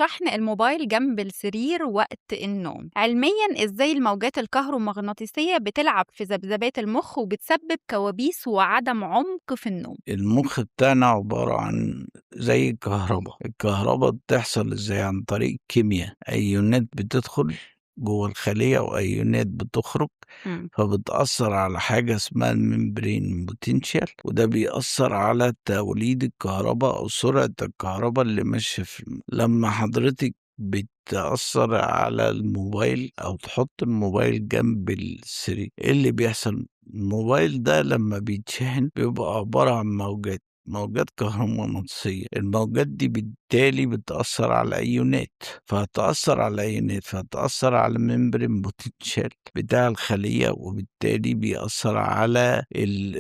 شحن الموبايل جنب السرير وقت النوم. علميا ازاي الموجات الكهرومغناطيسية بتلعب في ذبذبات المخ وبتسبب كوابيس وعدم عمق في النوم؟ المخ بتاعنا عبارة عن زي الكهرباء بتحصل ازاي؟ عن طريق كيمياء، ايونات بتدخل جوه الخلية وايونات بتخرج، مم. فبتأثر على حاجة اسمها الممبرين بوتنشال، وده بيأثر على توليد الكهرباء أو سرعة الكهرباء اللي ماشية لما حضرتك بتأثر على الموبايل أو تحط الموبايل جنب السرير، إيه اللي بيحصل؟ الموبايل ده لما بيتشحن بيبقى عبارة عن موجات كهرومغناطيسية. الموجات دي بالتالي بتأثر على أيونات، فهتأثر على ممبرين بوتنشال بتاع الخلية، وبالتالي بيأثر على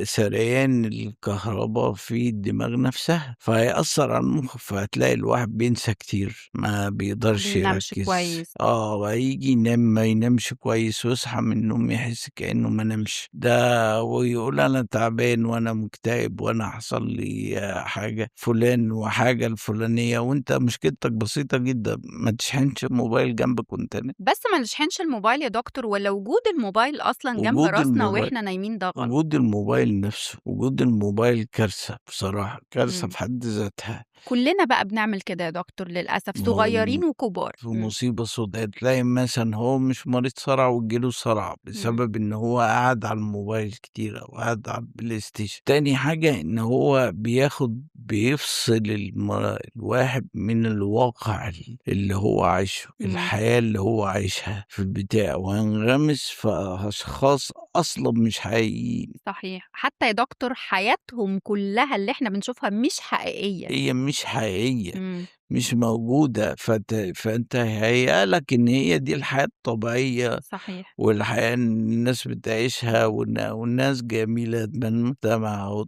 سريان الكهرباء في الدماغ نفسها، فهيأثر على المخ، فهتلاقي الواحد بينسى كتير، ما بيقدرش بينامش يركز، كويس. وهيجي ينام ما ينامش كويس، ويصحى من النوم يحس كأنه ما نامش، ده ويقول أنا تعبان وأنا مكتئب وأنا حصل لي حاجة فلان وحاجة الفلانية، وأنت مشكلتك بسيطة جدا، ما تشحنش الموبايل جنبك وأنت نايم. بس ما نشحنش الموبايل يا دكتور، ولا وجود الموبايل اصلا جنب وجود راسنا الموبايل واحنا نايمين ده غلط؟ وجود الموبايل نفسه، وجود الموبايل كارثة، بصراحة كارثة مم. في حد ذاتها. كلنا بقى بنعمل كده يا دكتور للأسف، ما هو صغيرين وكبار. في مصيبة سوداء، تلاقي مثلا هو مش مريض صرع وتجيله صرع مم. بسبب ان هو قاعد على الموبايل كتير او قاعد على البلاي ستيشن. تاني حاجة ان هو بيفصل الواحد من الواقع اللي هو عايشه، مم. الحياة اللي هو عايشها في البتاع، وينغمس في اشخاص اصلا مش حقيقيين. صحيح، حتى يا دكتور حياتهم كلها اللي احنا بنشوفها مش حقيقية. هي مش حقيقية، مم. مش موجودة، فانت هيقالك ان هي دي الحياة الطبيعية، صحيح. والحياة الناس بتعيشها، والناس جميلة من المجتمع،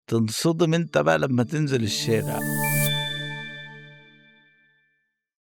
تنصدم انت بقى لما تنزل الشارع.